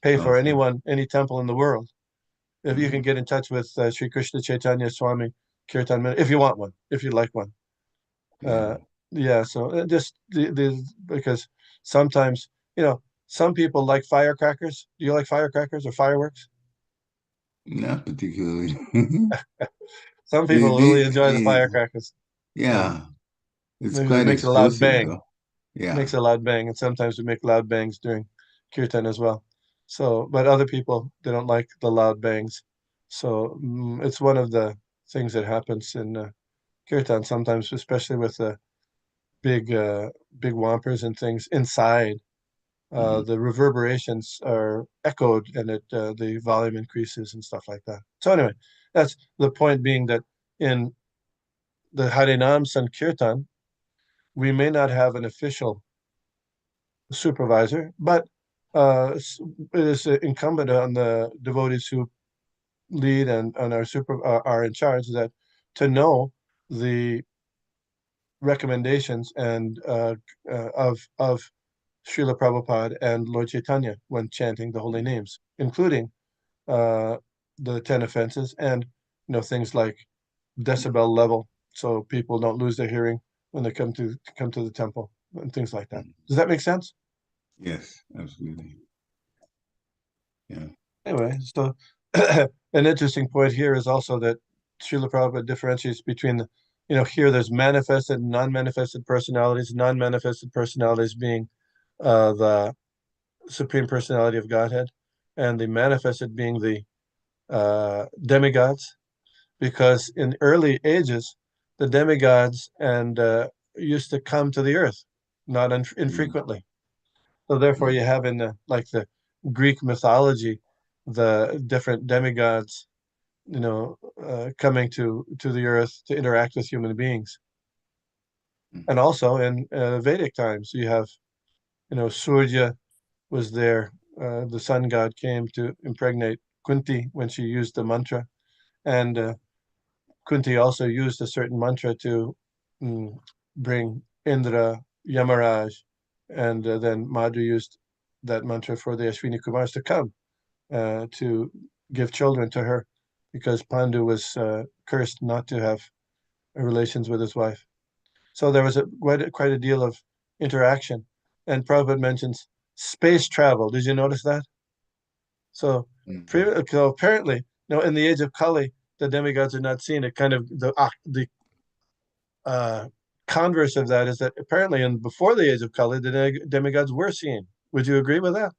pay for Okay. any temple in the world. If you can Mhm. get in touch with Sri Krishna Chaitanya Swami Kirtan, if you want one, if you'd like one. Yeah. Uh, yeah, so just because sometimes, some people like firecrackers. Do you like firecrackers or fireworks? Not particularly. Some people really enjoy the Eh, firecrackers. Uh, yeah, it's Maybe it quite makes a loud explosive bang. though. Yeah. Makes a loud bang, and sometimes we make loud bangs during kirtan as well. So, but other people, they don't like the loud bangs. So it's one of the things that happens in kirtan sometimes, especially with the big wampers and things inside. Mhm. The reverberations are echoed, and the volume increases and stuff like that. So anyway, that's the point being that in the Harinam Sankirtan, we may not have an official supervisor, but it is incumbent on the devotees who lead and are in charge, that to know the recommendations and of Srila Prabhupada and Lord Chaitanya when chanting the holy names, including uh, the 10 offenses, and things like decibel level, so people don't lose their hearing when they come to the temple, and things like that. Mhm. Does that make sense? Yes, absolutely. Yeah. Anyway, so an interesting point here is also that Srila Prabhupada differentiates between here there's manifested and non-manifested personalities, non-manifested personalities being the Supreme Personality of Godhead, and the manifested being the demigods, because in early ages, the demigods and used to come to the earth, not Mhm. infrequently. So therefore, you Mhm. have in the Greek mythology, the different demigods, coming to the earth to interact with human beings. And also in Vedic times, you have, Surya was there. The sun god came to impregnate Kunti when she used the mantra, and Kunti also used a certain mantra to bring Indra, Yamaraj, and then Madhu used that mantra for the Ashwini Kumars to come to give children to her, because Pandu was cursed not to have relations with his wife. So there was quite a deal of interaction. And Prabhupada mentions space travel. Did you notice that? So, so apparently, in the age of Kali, the demigods are not seen. It kind of the converse of that is that apparently, before the age of Kali, the demigods were seen. Would you agree with that?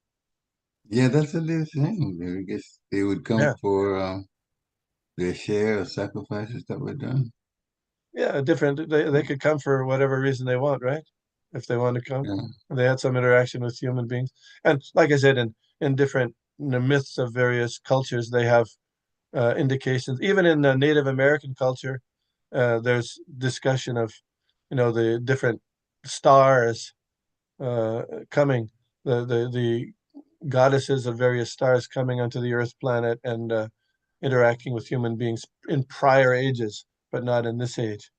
Yeah, that's what they're saying. I guess they would come for their share of sacrifices that were done. Yeah, different. They could come for whatever reason they want, right? If they want to come, Yeah. they had some interaction with human beings, and like I said, in different myths of various cultures, they have indications. Even in the Native American culture, there's discussion of, the different stars coming, the goddesses of various stars coming onto the Earth planet and interacting with human beings in prior ages, but not in this age.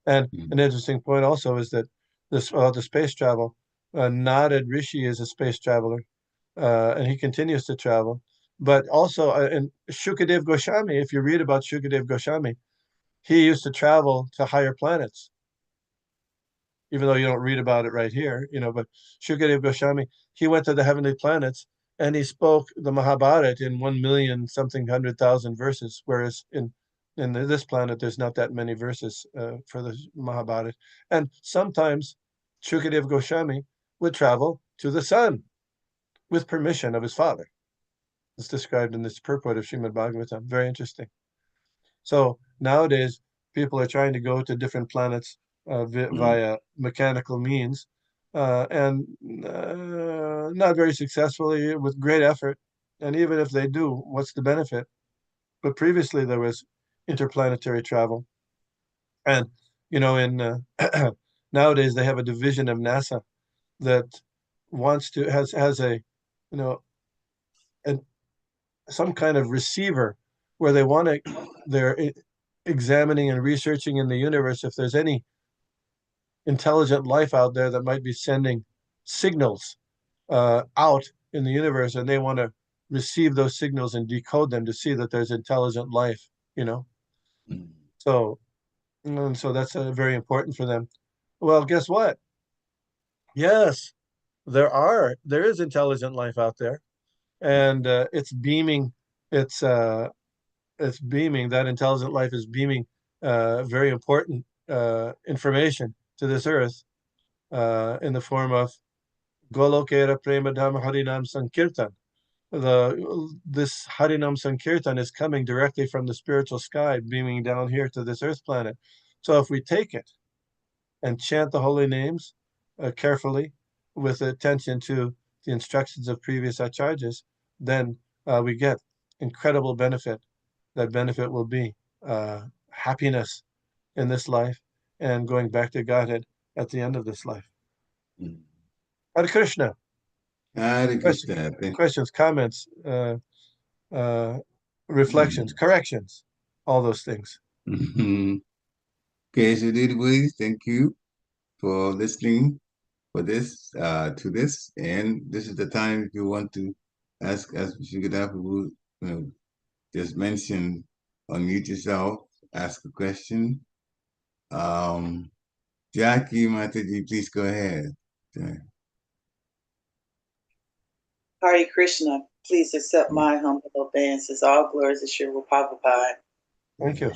And an interesting point also is that the space travel, Narad Rishi is a space traveler, and he continues to travel. But also, and Shukadev Goswami, if you read about Shukadev Goswami, he used to travel to higher planets, even though you don't read about it right here, but Shukadev Goswami, he went to the heavenly planets and he spoke the Mahabharata in 1,000,000 something 100,000 verses, whereas in this planet, there's not that many verses for the Mahabharata. And sometimes Shukadev Goswami would travel to the sun with permission of his father. It's described in this purport of Srimad Bhagavatam. Very interesting. So nowadays, people are trying to go to different planets via mechanical means, and not very successfully, with great effort. And even if they do, what's the benefit? But previously there was interplanetary travel, and in nowadays they have a division of NASA that has a an some kind of receiver where they're examining and researching in the universe if there's any intelligent life out there that might be sending signals out in the universe, and they want to receive those signals and decode them to see that there's intelligent life, So, so that's very important for them. Well, guess what? Yes, there is intelligent life out there, and it's beaming. It's beaming. That intelligent life is beaming very important information to this earth in the form of Golokera Premadham Harinam Sankirtan. This Harinam Sankirtan is coming directly from the spiritual sky, beaming down here to this earth planet. So if we take it and chant the holy names carefully with attention to the instructions of previous acharyas, then we get incredible benefit. That benefit will be happiness in this life and going back to Godhead at the end of this life. Hare Krishna. Hare Krishna. Questions, comments, reflections, corrections, all those things. Okay, so dear thank you for listening to this. And this is the time if you want to ask Vishnugada, just mention, unmute yourself, ask a question. Jackie Mataji, please go ahead. Hare Krishna, please accept my humble obeisances. All glories to Srila Prabhupada. Thank you.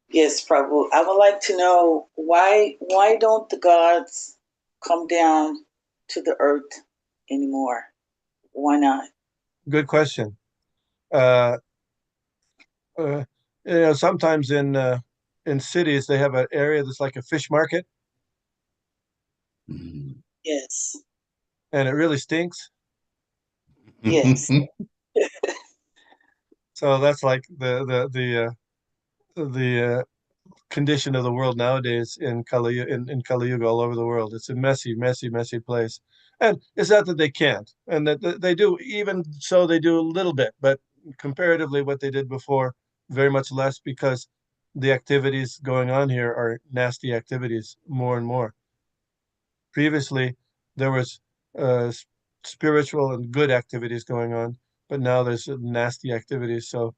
Yes, Prabhu. I would like to know why don't the gods come down to the earth anymore? Why not? Good question. Sometimes in cities they have an area that's like a fish market. Yes. And it really stinks. Yes. So that's like the condition of the world nowadays in Kali Yuga all over the world. It's a messy, messy, messy place. And it's not that they can't, and that they do, even so they do a little bit, but comparatively what they did before, very much less, because the activities going on here are nasty activities more and more. Previously, there was spiritual and good activities going on, but now there's nasty activities. So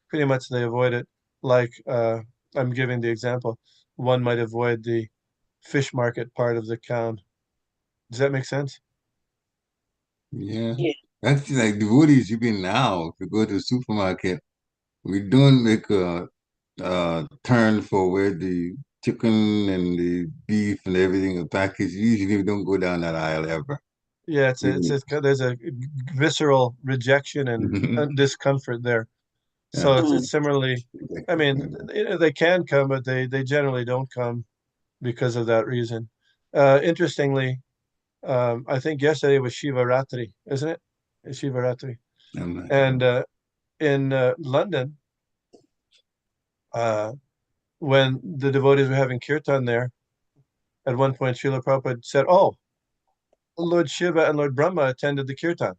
pretty much they avoid it. Like I'm giving the example, one might avoid the fish market part of the town. Does that make sense? Yeah. Yeah. That's like devotees, even now, if you go to the supermarket, we don't make a turn for where the chicken and the beef and everything are packaged. Usually we don't go down that aisle ever. Yeah, Really. there's a visceral rejection and discomfort there. So Yeah. it's similarly, I mean, they can come, but they generally don't come because of that reason. Interestingly, I think yesterday was Shiva Ratri, isn't it? It's Shiva Ratri. I'm not And sure. in London, when the devotees were having kirtan there, at one point Srila Prabhupada said, "Oh, Lord Shiva and Lord Brahma attended the kirtan."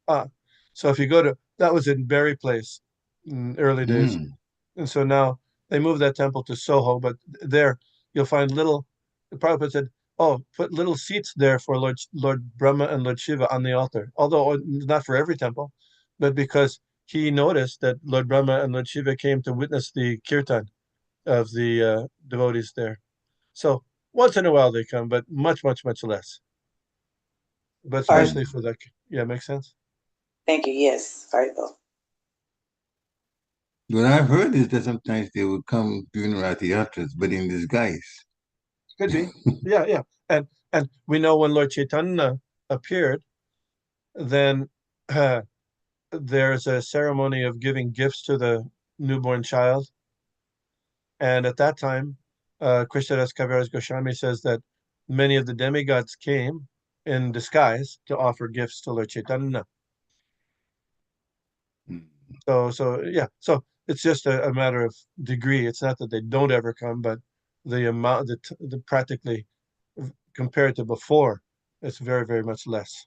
Ah, so if you go to, that was in Berry Place in early days. Mm. And so now they moved that temple to Soho, but there you'll find little, the Prabhupada said, "Oh, put little seats there for Lord Brahma and Lord Shiva on the altar." Although not for every temple, but because he noticed that Lord Brahma and Lord Shiva came to witness the kirtan of the devotees there. So once in a while they come, but much, much, much less. But All right. especially for that, yeah, makes sense. Thank you. Yes. All right, though. What I've heard is that sometimes they will come during Rathi Yatras, but in disguise. Could be. Yeah, yeah. And we know when Lord Chaitanya appeared, then there's a ceremony of giving gifts to the newborn child. And at that time, Krishnadas Kaviraj Goswami says that many of the demigods came in disguise to offer gifts to Lord Chaitanya. Mm. So yeah, so it's just a matter of degree. It's not that they don't ever come, but the amount, the practically compared to before, it's very, very much less.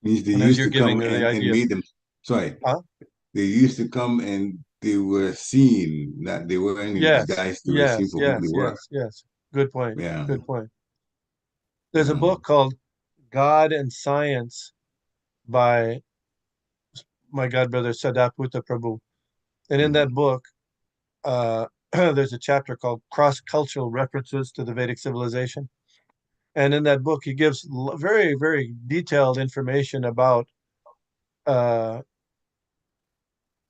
Means they And as used you're to giving come the and idea, meet them. Sorry. huh? They used to come and they were seen, that they weren't in Yes, disguise to receive yes, for who they yes, were. yes, yes. Good point. Yeah. Good point. There's a Yeah. book called God and Science by my godbrother Sadaputa Prabhu. And in that Mhm. book, there's a chapter called Cross-Cultural References to the Vedic Civilization. And in that book, he gives very, very detailed information about uh,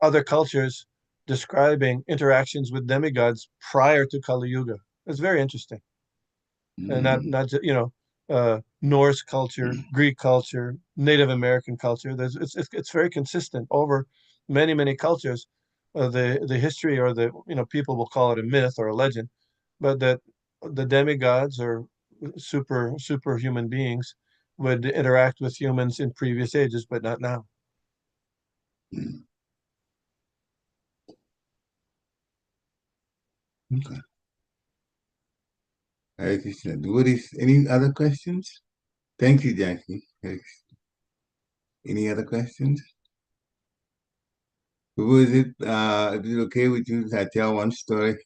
other cultures describing interactions with demigods prior to Kali Yuga. It's very interesting. And Mm. not just, Norse culture, Greek culture, Native American culture. It's very consistent over many, many cultures. The history, or the, people will call it a myth or a legend, but that the demigods or superhuman beings would interact with humans in previous ages, but not now. Mm. Okay. Hare Krishna. What is any other questions? Thank you, Jackie. Any other questions? Was is it okay with you if I tell one story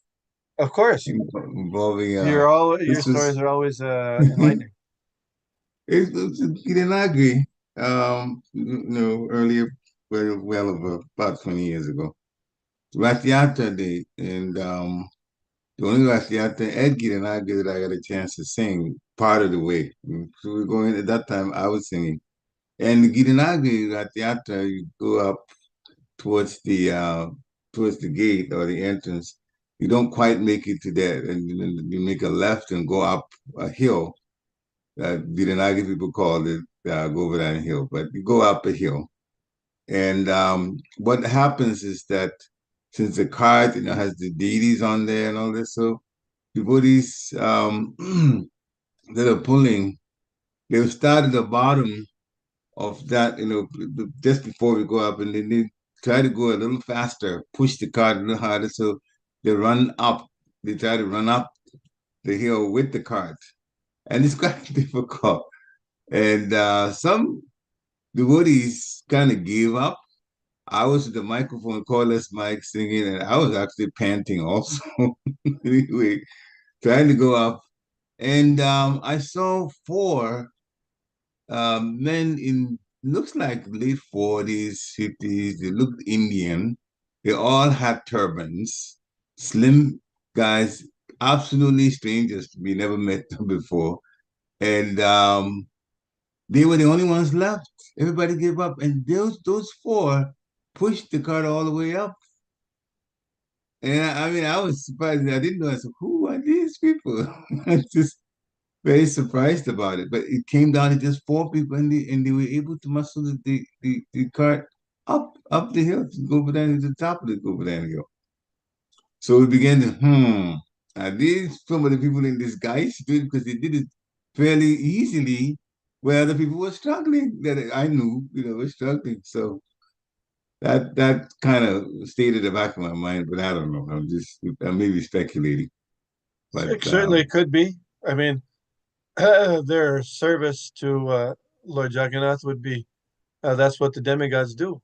Of course, involving your this stories was are always enlightening. it's he did not agree. Earlier, well over about 20 years ago. Ratyatra Day, and the only Ratyatra Ed Gita and I did that I got a chance to sing part of the way. And so we're going at that time I was singing. And the Gitanagri Ratyatra, you go up towards the gate or the entrance. You don't quite make it to that, and you make a left and go up a hill. The Denagi people call it go over that hill, but you go up a hill. And what happens is that since the card, has the deities on there and all this, so devotees that are pulling, they'll start at the bottom of that, just before we go up, and then they try to go a little faster, push the cart a little harder, so they run up. They try to run up the hill with the cart, and it's quite difficult. And some devotees kind of gave up I was at the microphone, cordless mic, singing, and I was actually panting also. Anyway, trying to go up. And I saw four men in looks like late 40s, 50s. They looked Indian. They all had turbans, slim guys, absolutely strangers to me, never met them before. And they were the only ones left. Everybody gave up. And those four pushed the cart all the way up. And I mean, I was surprised. I didn't know. I said, who are these people? I just very surprised about it. But it came down to just four people, and they were able to muscle the cart up the hill to go down to the top of the go down hill. So we began to are these some of the people in disguise doing because they did it fairly easily, where other people were struggling that I knew, were struggling. So that kind of stayed at the back of my mind, but I don't know. I'm maybe speculating. But It certainly could be. I mean, their service to Lord Jagannath would be that's what the demigods do.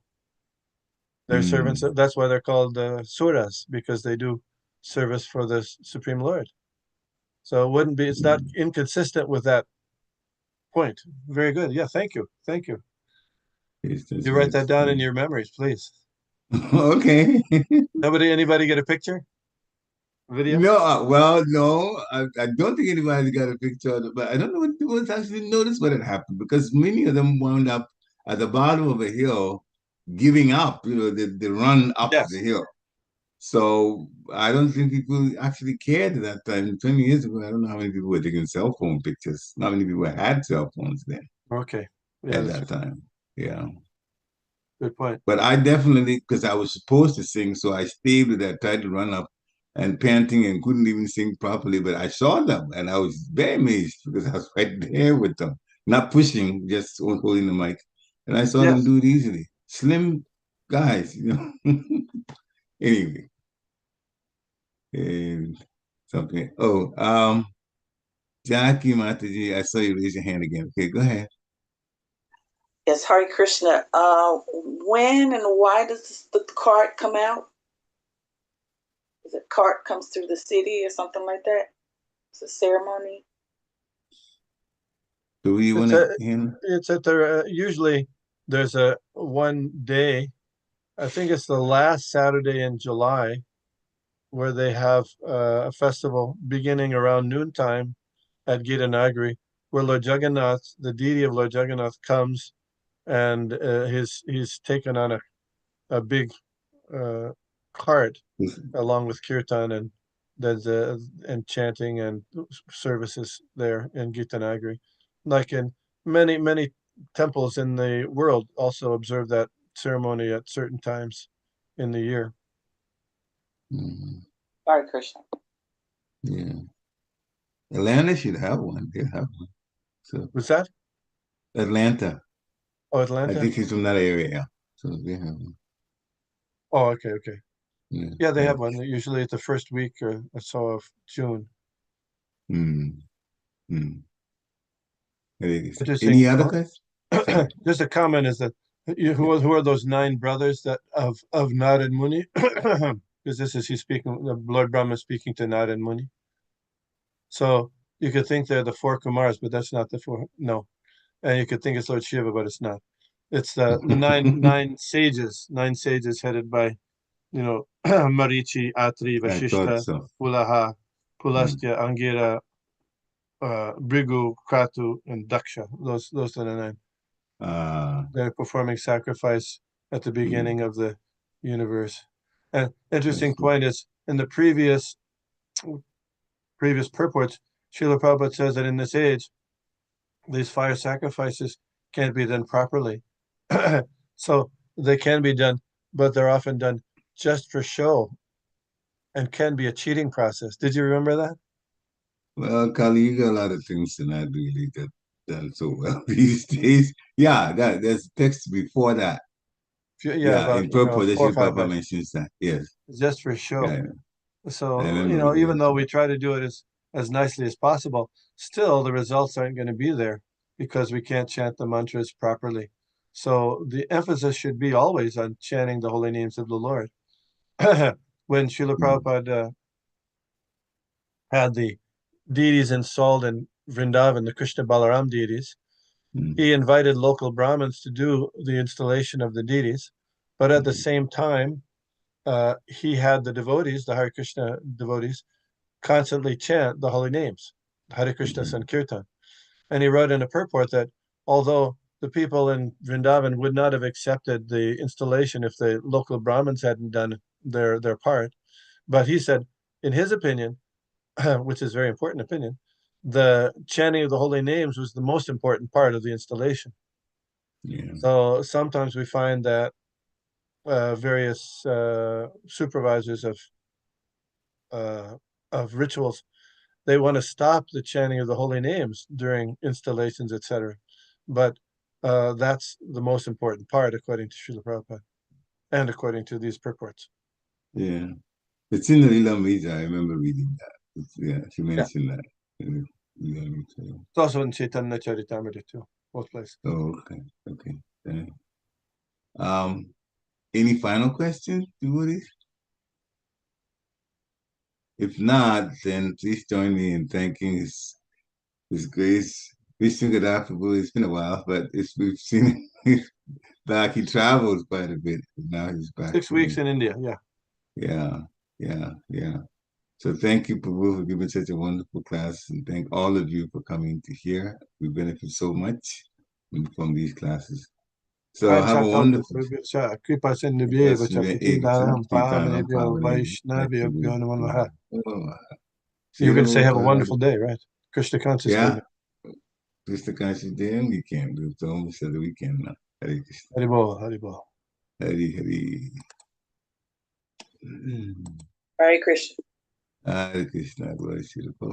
They're servants. That's why they're called suras, because they do service for the Supreme Lord. So it wouldn't be. It's not inconsistent with that point. Very good. Yeah. Thank you. Thank you. You write that down in your memories, please. Okay. Anybody get a picture? Video? No, well, no, I don't think anybody's got a picture of it, but I don't know what people actually noticed what had happened because many of them wound up at the bottom of a hill giving up, the run up the hill. So I don't think people actually cared at that time. 20 years ago, I don't know how many people were taking cell phone pictures. Not many people had cell phones then. Okay. Yeah, at that time. Yeah. Good point. But I definitely, because I was supposed to sing, so I stayed with that, tried to run up and panting and couldn't even sing properly. But I saw them and I was very amazed because I was right there with them, not pushing, just holding the mic. And I saw them do it easily. Slim guys, Anyway. And something. Oh, Jackie Mataji, I saw you raise your hand again. Okay, go ahead. Yes, Hare Krishna. When and why does the cart come out? Is it cart comes through the city or something like that? It's a ceremony. Do we want to? It's at the usually there's a one day. I think it's the last Saturday in July, where they have a festival beginning around noontime at Gita Nagari, where Lord Jagannath, the deity of Lord Jagannath, comes, and he's taken on a big cart along with kirtan and and chanting and services there in Gita Nagari. Like in many temples in the world also observe that ceremony at certain times in the year. Hare Krishna. Yeah. Atlanta should have one. They have one. So what's that? Atlanta. Oh, Atlanta. I think he's from that area. So they have one. Oh, okay. Yeah, they Yeah. have one usually at the first week or so of June. Any other questions? Just a comment is that who are those 9 brothers that of Narad Muni? Because he's speaking, the Lord Brahma speaking to Narad Muni. So you could think they're the 4 Kumars, but that's not the 4. No, and you could think it's Lord Shiva, but it's not. It's the nine sages. 9 sages headed by Marichi, Atri, Vashishta, so. Pulaha, Pulastya, Angira, Brigu, Kratu, and Daksha. Those are the 9. They're performing sacrifice at the beginning of the universe. And interesting point is in the previous purports, Srila Prabhupada says that in this age, these fire sacrifices can't be done properly. So they can be done, but they're often done just for show and can be a cheating process. Did you remember that? Well, Kali, you got a lot of things to not really get done so well these days. Yeah, there's text before that. About, in purpose, 4 or 5 Papa mentions that. Yes. Just for show. Yeah. So, remember, even though we try to do it as nicely as possible, still the results aren't going to be there because we can't chant the mantras properly. So the emphasis should be always on chanting the holy names of the Lord. When Srila Prabhupada had the deities installed in Vrindavan, the Krishna Balaram deities, he invited local Brahmins to do the installation of the deities, but at the same time, he had the devotees, the Hare Krishna devotees, constantly chant the holy names, Hare Krishna Sankirtan. And he wrote in a purport that although the people in Vrindavan would not have accepted the installation if the local Brahmins hadn't done their part, but he said, in his opinion, which is a very important opinion, the chanting of the holy names was the most important part of the installation. Yeah. So sometimes we find that various supervisors of rituals, they want to stop the chanting of the holy names during installations, etc. But that's the most important part, according to Srila Prabhupada, and according to these purports. Yeah. It's in the Lila Mita. I remember reading that. Yeah, she mentioned that. It's also in Chaitanya Charitamrita too, both places. Oh, okay. Any final questions, devotees? If not, then please join me in thanking His Grace Vishnugada Prabhu. It's been a while, but we've seen him back. He travels quite a bit. Now he's back. 6 weeks in India, yeah. So thank you, Prabhu, for giving such a wonderful class, and thank all of you for coming to hear. We benefit so much from these classes. So have a wonderful. You can say have a wonderful day, right? Krishna conscious day. Krishna conscious day and weekend. It's almost the weekend now. Hare Krishna. Hari Bol, Hari Bol. Hari. Hare Krishna. Hare Krishna. Glory to the Prabhu.